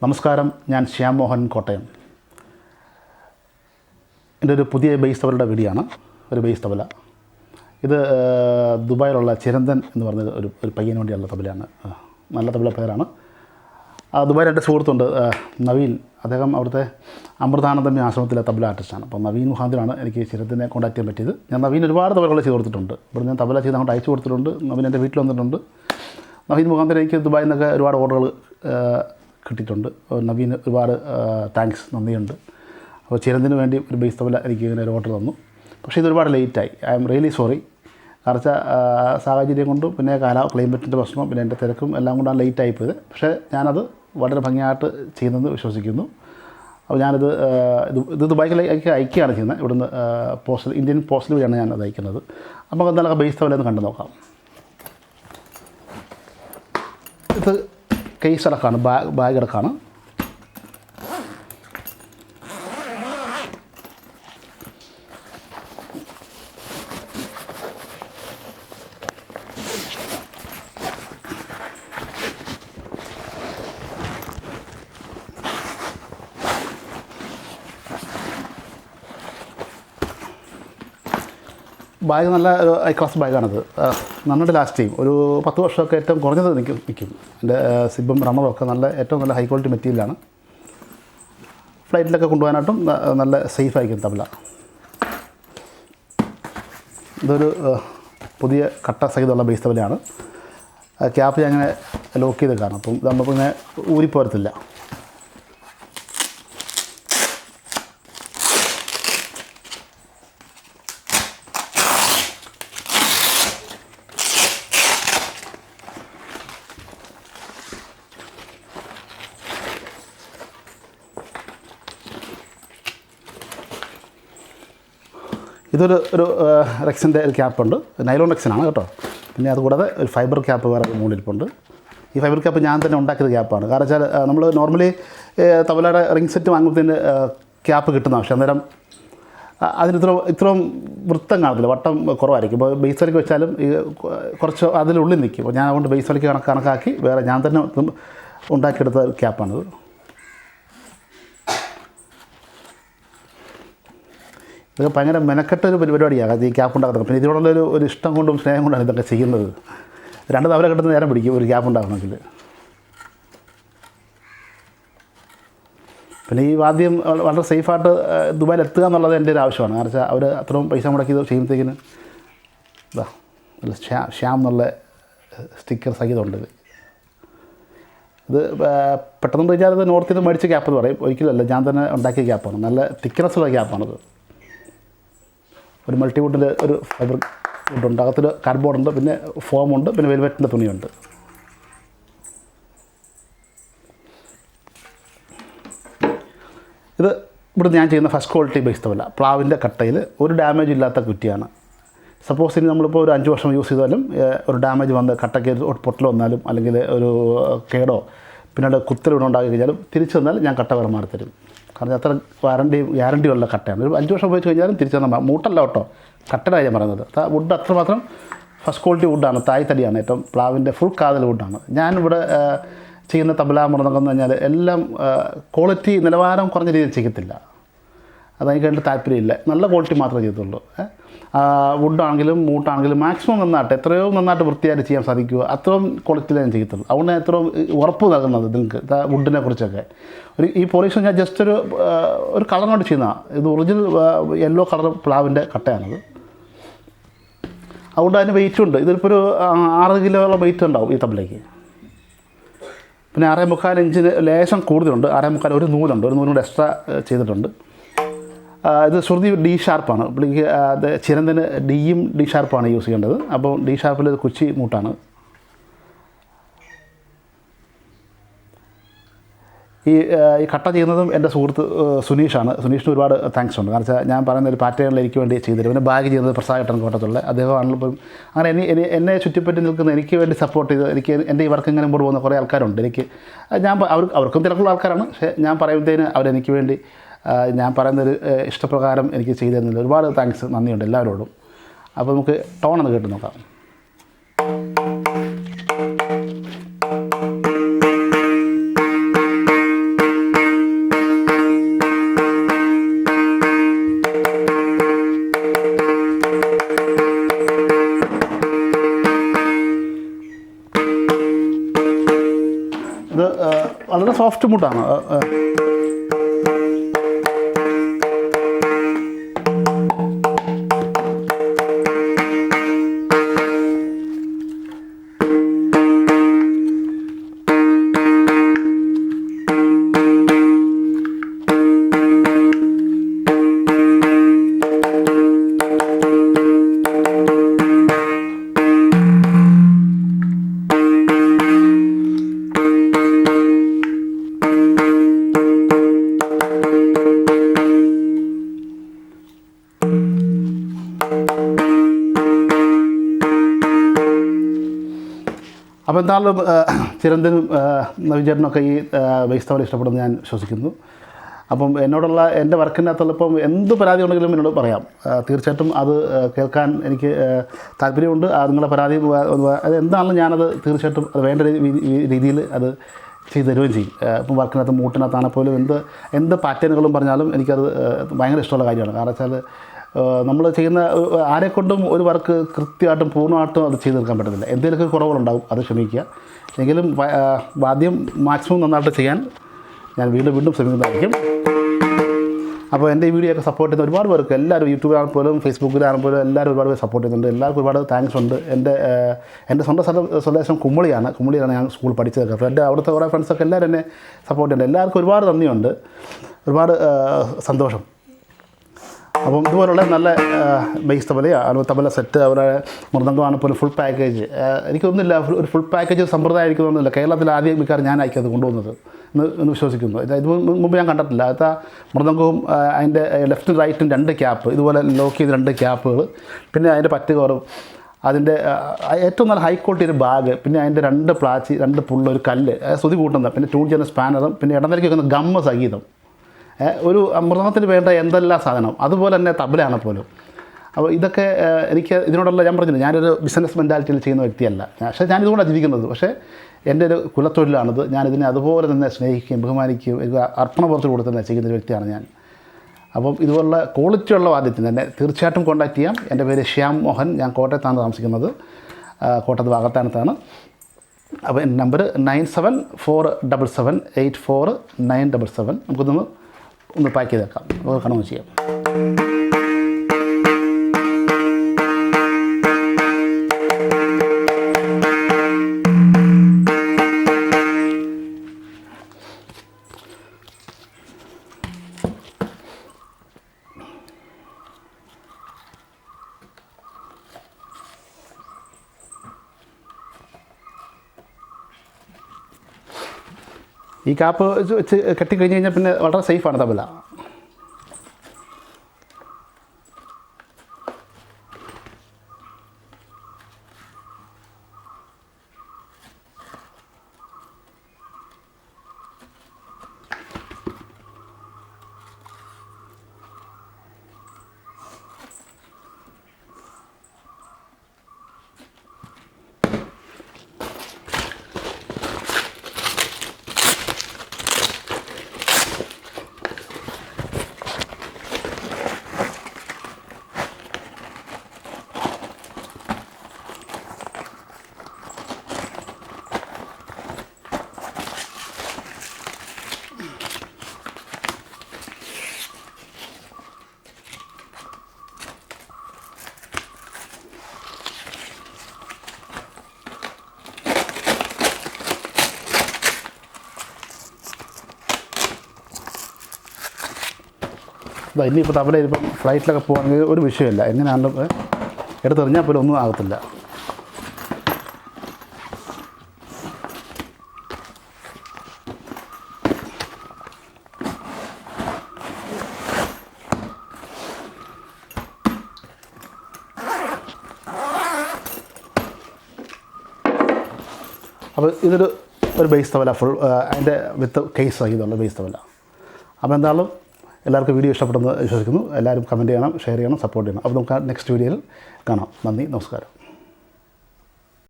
നമസ്കാരം, ഞാൻ ശ്യാം മോഹൻ കോട്ടയം. എൻ്റെ ഒരു പുതിയ ബേസ് തബലയുടെ വീഡിയോ ആണ്. ഒരു ബേസ് തബല. ഇത് ദുബായിലുള്ള ചിരന്തൻ എന്ന് പറഞ്ഞ ഒരു പയ്യന് വേണ്ടിയുള്ള തബലയാണ്. നല്ല തബല പ്ലെയറാണ്. ദുബായിൽ എൻ്റെ സുഹൃത്തുണ്ട് നവീൻ. അദ്ദേഹം അവിടുത്തെ അമൃതാനന്ദമി ആശ്രമത്തിലെ തബല ആർട്ടിസ്റ്റാണ്. അപ്പോൾ നവീൻ മുഖാന്തരമാണ് എനിക്ക് ചിരന്തനെ കോൺടാക്ട് ചെയ്യാൻ പറ്റിയത്. ഞാൻ നവീൻ ഒരുപാട് തബലകൾ ചെയ്ത് കൊടുത്തിട്ടുണ്ട്. ഇവിടെ ഞാൻ തബല ചെയ്ത് അങ്ങോട്ട് അയച്ചു കൊടുത്തിട്ടുണ്ട്. നവീൻ എൻ്റെ വീട്ടിൽ വന്നിട്ടുണ്ട്. നവീൻ മുഖാന്തരം എനിക്ക് ദുബായിൽ നിന്നൊക്കെ ഒരുപാട് ഓർഡറുകൾ കിട്ടിയിട്ടുണ്ട്. നവീന് ഒരുപാട് താങ്ക്സ്, നന്ദിയുണ്ട്. അപ്പോൾ ചിരന്തിന് വേണ്ടി ഒരു ബേസ് തബല എനിക്ക് ഇങ്ങനെ ഒരു ഓർഡർ തന്നു. പക്ഷേ ഇതൊരുപാട് ലേറ്റായി. I am really sorry. കാരണം സാഹചര്യം കൊണ്ടും പിന്നെ ക്ലൈമറ്റിൻ്റെ പ്രശ്നവും പിന്നെ എൻ്റെ തിരക്കും എല്ലാം കൊണ്ടാണ് ലേറ്റായി പോയത്. പക്ഷേ ഞാനത് വളരെ ഭംഗിയായിട്ട് ചെയ്യുന്നെന്ന് വിശ്വസിക്കുന്നു. അപ്പോൾ ഞാനത് ഇത് ദുബായിലേക്ക് അയക്കുകയാണ് ചെയ്യുന്നത്. ഇവിടുന്ന് ഇന്ത്യൻ പോസ്റ്റൽ വഴിയാണ് ഞാനത് അയക്കുന്നത്. അപ്പോൾ എന്തായാലും ബേസ് തബല ഒന്ന് കണ്ടു നോക്കാം. ഇത് കേസ് അടക്കമാണ്, ബാഗ് അടക്കമാണ്. ബാഗ് നല്ല ഹൈ ക്ലാസ് ബാഗാണത്. നന്നായിട്ട് ലാസ്റ്റ് ചെയ്യും. ഒരു 10 വർഷമൊക്കെ ഏറ്റവും കുറഞ്ഞത് നിൽക്കും. എൻ്റെ സിബും റമ്മറും ഒക്കെ ഏറ്റവും നല്ല ഹൈ ക്വാളിറ്റി മെറ്റീരിയലാണ്. ഫ്ലൈറ്റിലൊക്കെ കൊണ്ടുപോകാനായിട്ടും നല്ല സേഫായിരിക്കും തബല. ഇതൊരു പുതിയ കട്ട സൈതുള്ള ബേസ് തബലയാണ്. ക്യാപ്പ് ഞാൻ അങ്ങനെ ലോക്ക് ചെയ്ത് കാണും. അപ്പം നമുക്ക് ഇങ്ങനെ ഊരിപ്പോരത്തില്ല. ഇതൊരു റെക്സിൻ്റെ ഒരു ക്യാപ്പുണ്ട്. നൈലോൺ റെക്സിനാണ് കേട്ടോ. പിന്നെ അതുകൂടാതെ ഒരു ഫൈബർ ക്യാപ്പ് വേറെ മുകളിലിരിപ്പുണ്ട്. ഈ ഫൈബർ ക്യാപ്പ് ഞാൻ തന്നെ ഉണ്ടാക്കിയത് ക്യാപ്പാണ്. കാരണം വെച്ചാൽ നമ്മൾ നോർമലി തബലയുടെ റിംഗ് സെറ്റ് വാങ്ങുന്നതിന് ക്യാപ്പ് കിട്ടുന്ന, പക്ഷേ അന്നേരം അതിന് ഇത്രയും വൃത്തം കാണത്തില്ല, വട്ടം കുറവായിരിക്കും. ഇപ്പോൾ ബേസ് വലയ്ക്ക് വെച്ചാലും ഈ കുറച്ച് അതിനുള്ളിൽ നിൽക്കും. അപ്പോൾ ഞാൻ അതുകൊണ്ട് ബേസ് വലയ്ക്ക് കണക്കാക്കി വേറെ ഞാൻ തന്നെ ഉണ്ടാക്കിയെടുത്ത ക്യാപ്പാണിത്. ഇതൊക്കെ ഭയങ്കര മെനക്കെട്ടൊരു പരിപാടിയാണ് ഈ ക്യാപ്പ് ഉണ്ടാക്കുന്നത്. പിന്നെ ഇതിനോടുള്ള ഒരു ഇഷ്ടം കൊണ്ടും സ്നേഹം കൊണ്ടാണ് ഇതൊക്കെ ചെയ്യുന്നത്. 2 തവല കിട്ടുന്ന നേരം പിടിക്കും ഒരു ക്യാപ്പ് ഉണ്ടാക്കണമെങ്കിൽ. പിന്നെ ഈ വാദ്യം വളരെ സേഫായിട്ട് ദുബായിൽ എത്തുക എന്നുള്ളത് എൻ്റെ ഒരു ആവശ്യമാണ്. കാരണം വെച്ചാൽ അവർ അത്രയും പൈസ മുടക്കി ചെയ്യുമ്പോഴത്തേക്കിന് ഇതാ നല്ല ശ്യാം എന്നുള്ള സ്റ്റിക്കർ സഹിതമുണ്ട്. ഇത് പെട്ടെന്ന് വെച്ചാൽ ഇത് നോർത്തിൽ നിന്ന് മേടിച്ച ക്യാപ്പ് എന്ന് പറയും. ഒരിക്കലല്ല, ഞാൻ തന്നെ ഉണ്ടാക്കിയ ക്യാപ്പാണ്. നല്ല തിക്നെസ്സുള്ള ക്യാപ്പാണിത്. ഒരു മൾട്ടിവുഡിൽ ഒരു ഫൈബർ വുഡുണ്ട്, അകത്തൊരു കാർഡ്ബോർഡുണ്ട്, പിന്നെ ഫോമുണ്ട്, പിന്നെ വെൽവെറ്റിൻ്റെ തുണിയുണ്ട്. ഇത് ഇവിടെ ഞാൻ ചെയ്യുന്ന ഫസ്റ്റ് ക്വാളിറ്റി ബേസ് തബല. പ്ലാവിൻ്റെ കട്ടയിൽ ഒരു ഡാമേജ് ഇല്ലാത്ത കുറ്റിയാണ്. സപ്പോസ് ഇനി നമ്മളിപ്പോൾ ഒരു 5 വർഷം യൂസ് ചെയ്താലും ഒരു ഡാമേജ് വന്ന് കട്ടയ്ക്ക് പൊട്ടൽ വന്നാലും അല്ലെങ്കിൽ ഒരു കേടോ പിന്നീട് കുത്തലുണ്ടാക്കി കഴിഞ്ഞാലും തിരിച്ചു വന്നാൽ ഞാൻ കട്ട വേറെ മാറിത്തരും. കാരണം അത്ര ഗ്യാരണ്ടി ഉള്ള കട്ടയാണ്. ഒരു 5 വർഷം ഉപയോഗിച്ച് കഴിഞ്ഞാലും തിരിച്ചു വന്നാൽ മൂട്ടല്ല കേട്ടോ, കട്ടയുടെ ഞാൻ പറയുന്നത്. വുഡ് അത്രമാത്രം ഫസ്റ്റ് ക്വാളിറ്റി വുഡാണ്. തായ് തടിയാണ്. ഏറ്റവും പ്ലാവിൻ്റെ ഫുൾ കാതൽ വുഡാണ്. ഞാനിവിടെ ചെയ്യുന്ന തബല മൃദംഗം എന്ന് പറഞ്ഞാൽ എല്ലാം ക്വാളിറ്റി നിലവാരം കുറഞ്ഞ രീതിയിൽ ചെയ്യത്തില്ല. അതെനിക്ക് വേണ്ടി താല്പര്യമില്ല. നല്ല ക്വാളിറ്റി മാത്രമേ ചെയ്യത്തുള്ളൂ. വുഡാണെങ്കിലും മൂട്ടാണെങ്കിലും മാക്സിമം നന്നായിട്ട് എത്രയോ നന്നായിട്ട് വൃത്തിയായിട്ട് ചെയ്യാൻ സാധിക്കുമോ അത്രയും ക്വാളിറ്റിയിൽ ഞാൻ ചെയ്യത്തുള്ളൂ. അതുകൊണ്ട് ഞാൻ എത്രയും ഉറപ്പ് നൽകുന്നത് നിങ്ങൾക്ക് വുഡിനെ കുറിച്ചൊക്കെ. ഈ പോളിഷ് ഞാൻ ജസ്റ്റ് ഒരു കളറിനോട് ചെയ്യുന്നതാണ്. ഇത് ഒറിജിനൽ യെല്ലോ കളർ പ്ലാവിൻ്റെ കട്ടയാണത്. അതുകൊണ്ട് അതിന് വെയിറ്റ് ഉണ്ട്. ഇതിലിപ്പോൾ ഒരു 6 കിലോയോളം വെയിറ്റ് ഉണ്ടാവും ഈ തബലയ്ക്ക്. പിന്നെ 6.25 ഇഞ്ചിന് ലേശം കൂടുതലുണ്ട്. 6.25 ഒരു നൂലുണ്ട്, ഒരു നൂലും കൂടെ എക്സ്ട്രാ ചെയ്തിട്ടുണ്ട്. ഇത് ശ്രുതി ഡി ഷാർപ്പാണ്. പുള്ളിക്ക് ചിരന്തന് ഡിയും ഡി ഷാർപ്പാണ് യൂസ് ചെയ്യേണ്ടത്. അപ്പോൾ ഡി ഷാർപ്പിൽ കുച്ചി മൂട്ടാണ്. ഈ കട്ട ചെയ്യുന്നതും എൻ്റെ സുഹൃത്ത് സുനീഷാണ്. സുനീഷിന് ഒരുപാട് താങ്ക്സ് ഉണ്ട്. കാരണം വെച്ചാൽ ഞാൻ പറയുന്ന ഒരു പാറ്റേണിൽ എനിക്ക് വേണ്ടി ചെയ്തിട്ട് പിന്നെ ബാഗ് ചെയ്യുന്നത് പ്രസാദേട്ടൻ കോട്ടത്തുള്ള അദ്ദേഹമാണല്ലോ. ഇപ്പം അങ്ങനെ എന്നെ ചുറ്റിപ്പറ്റി നിൽക്കുന്ന എനിക്ക് വേണ്ടി സപ്പോർട്ട് ചെയ്ത് എൻ്റെ ഈ വർക്ക് ഇങ്ങനെ മുമ്പോട്ട് പോകുന്ന കുറേ ആൾക്കാരുണ്ട്. അവർക്കും തിരക്കുള്ള ആൾക്കാരാണ്. പക്ഷേ ഞാൻ പറയുന്നതിന് അവരെനിക്ക് വേണ്ടി ഞാൻ പറയുന്നൊരു ഇഷ്ടപ്രകാരം എനിക്ക് ചെയ്തു തരുന്നില്ല. ഒരുപാട് താങ്ക്സ്, നന്ദിയുണ്ട് എല്ലാവരോടും. അപ്പോൾ നമുക്ക് ടോൺ ഒന്ന് കേട്ട് നോക്കാം. വളരെ സോഫ്റ്റ് മുട്ടാണ്. അപ്പോൾ എന്തായാലും ചിരന്തനും നവീചേട്ടനൊക്കെ ഈ ബേസ് തബല ഇഷ്ടപ്പെടുമെന്ന് ഞാൻ വിശ്വസിക്കുന്നു. അപ്പം എന്നോടുള്ള എൻ്റെ വർക്കിനകത്തുള്ള ഇപ്പം എന്ത് പരാതി ഉണ്ടെങ്കിലും എന്നോട് പറയാം. തീർച്ചയായിട്ടും അത് കേൾക്കാൻ എനിക്ക് താല്പര്യമുണ്ട്. നിങ്ങളുടെ പരാതി അത് എന്താണെങ്കിലും ഞാനത് തീർച്ചയായിട്ടും അത് വേണ്ട രീതിയിൽ അത് ചെയ്ത് തരുകയും ചെയ്യും. ഇപ്പം വർക്കിനകത്ത് മൂട്ടിനകത്താണെങ്കിൽ പോലും എന്ത് പാറ്റേണുകളും പറഞ്ഞാലും എനിക്കത് ഭയങ്കര ഇഷ്ടമുള്ള കാര്യമാണ്. കാരണം വെച്ചാൽ നമ്മൾ ചെയ്യുന്ന ആരെക്കൊണ്ടും ഒരു വർക്ക് കൃത്യമായിട്ടും പൂർണ്ണമായിട്ടും അത് ചെയ്ത് തീർക്കാൻ പറ്റത്തില്ല. എന്തെങ്കിലുമൊക്കെ കുറവുകളുണ്ടാവും, അത് ക്ഷമിക്കുക. എങ്കിലും ആദ്യം മാക്സിമം നന്നായിട്ട് ചെയ്യാൻ ഞാൻ വീണ്ടും ശ്രമിക്കുന്നതായിരിക്കും. അപ്പോൾ എൻ്റെ ഈ വീഡിയോ ഒക്കെ സപ്പോർട്ട് ചെയ്യുന്ന ഒരുപാട് പേർക്ക്, എല്ലാവരും യൂട്യൂബിലാണെങ്കിൽ പോലും ഫേസ്ബുക്കിലാണെങ്കിൽ പോലും എല്ലാവരും ഒരുപാട് പേര് സപ്പോർട്ട് ചെയ്യുന്നുണ്ട്. എല്ലാവർക്കും ഒരുപാട് താങ്ക്സ് ഉണ്ട്. എൻ്റെ സ്വന്തം സ്വദേശം കുമ്മളിയാണ് ഞാൻ സ്കൂൾ പഠിച്ചതൊക്കെ. അപ്പോൾ എൻ്റെ അവിടുത്തെ കുറേ ഫ്രണ്ട്സൊക്കെ എല്ലാവരും എന്നെ സപ്പോർട്ട് ചെയ്യുന്നുണ്ട്. എല്ലാവർക്കും ഒരുപാട് നന്ദിയുണ്ട്, ഒരുപാട് സന്തോഷം. അപ്പം ഇതുപോലുള്ള നല്ല ബേസ് തബലയോ അതുപോലെ തബല സെറ്റ്, അവരുടെ മൃദംഗമാണ് പോലും ഫുൾ പാക്കേജ്. എനിക്കൊന്നുമില്ല, ഒരു ഫുൾ പാക്കേജ് സമ്പ്രദായം എനിക്കൊന്നുമില്ല. കേരളത്തിൽ ആദ്യം മിക്കാറ് ഞാനായിരിക്കും അത് കൊണ്ടുവന്നത് എന്ന് വിശ്വസിക്കുന്നു. ഇത് മുമ്പ് ഞാൻ കണ്ടിട്ടില്ല. അത് മൃദംഗവും അതിൻ്റെ ലെഫ്റ്റും റൈറ്റും 2 ക്യാപ്പ്, ഇതുപോലെ ലോക്ക് ചെയ്ത് 2 ക്യാപ്പുകൾ, പിന്നെ അതിൻ്റെ പറ്റുകോറും, അതിൻ്റെ ഏറ്റവും നല്ല ഹൈ ക്വാളിറ്റി ഒരു ബാഗ്, പിന്നെ അതിൻ്റെ 2 പ്ലാച്ചി, 2 പുള്ള, ഒരു കല്ല്, ശ്രുതി കൂട്ടുന്നത്, പിന്നെ ട്യൂൺ ചെയ്യുന്ന സ്പാനറും, പിന്നെ ഇടനിലയ്ക്ക് വെക്കുന്ന ഗമ്മ സംഗീതം, ഒരു മൃദംഗത്തിന് വേണ്ട എന്തെല്ലാം സാധനം, അതുപോലെ തന്നെ തബലയാണ് പോലും. അപ്പോൾ ഇതൊക്കെ എനിക്ക് ഇതിനോടുള്ള, ഞാൻ പറഞ്ഞില്ല, ഞാനൊരു ബിസിനസ് മെൻറ്റാലിറ്റിയിൽ ചെയ്യുന്ന വ്യക്തിയല്ല. പക്ഷേ ഞാനിതുകൊണ്ടാണ് ജീവിക്കുന്നത്. പക്ഷേ എൻ്റെ ഒരു കുലത്തൊഴിലാണിത്. ഞാനിതിനെ അതുപോലെ തന്നെ സ്നേഹിക്കുകയും ബഹുമാനിക്കുകയും അർപ്പണപുറത്ത് കൊടുത്ത് തന്നെ ചെയ്യുന്ന ഒരു വ്യക്തിയാണ് ഞാൻ. അപ്പം ഇതുപോലുള്ള ക്വാളിറ്റിയുള്ള വാദ്യത്തിന് തന്നെ തീർച്ചയായിട്ടും കോൺടാക്ട് ചെയ്യാം. എൻ്റെ പേര് ശ്യാം മോഹൻ, ഞാൻ കോട്ടയത്താണ് താമസിക്കുന്നത്, കോട്ടയത്ത് വാകത്താനത്താണ്. അപ്പോൾ എൻ്റെ നമ്പർ 9747784977. നമുക്കൊന്ന് പാക്ക് ചെയ്തേക്കാം, നമുക്ക് കണക്ക് ചെയ്യാം. ഈ കാപ്പ് വെച്ച് കെട്ടിക്കഴിഞ്ഞ് കഴിഞ്ഞാൽ പിന്നെ വളരെ സേഫാണ് തബല. ഇനിയിപ്പോൾ തബല ഇപ്പം ഫ്ലൈറ്റിലൊക്കെ പോകുകയാണെങ്കിൽ ഒരു വിഷയമില്ല, എങ്ങനെയാണല്ലോ എടുത്തെറിഞ്ഞാൽ പോലും ഒന്നും ആകത്തില്ല. അപ്പോൾ ഇതൊരു ബേസ് തബല ഫുൾ അതിൻ്റെ വിത്ത് കേസ് ആക്കിയതുള്ള ബേസ് തബല. അപ്പോൾ എന്തായാലും എല്ലാവർക്കും വീഡിയോ ഇഷ്ടപ്പെടുമെന്ന് വിശ്വസിക്കുന്നു. എല്ലാവരും കമൻറ്റ് ചെയ്യണം, ഷെയർ ചെയ്യണം, സപ്പോർട്ട് ചെയ്യണം. അപ്പോൾ നമുക്ക് നെക്സ്റ്റ് വീഡിയോയിൽ കാണാം. നന്ദി, നമസ്കാരം.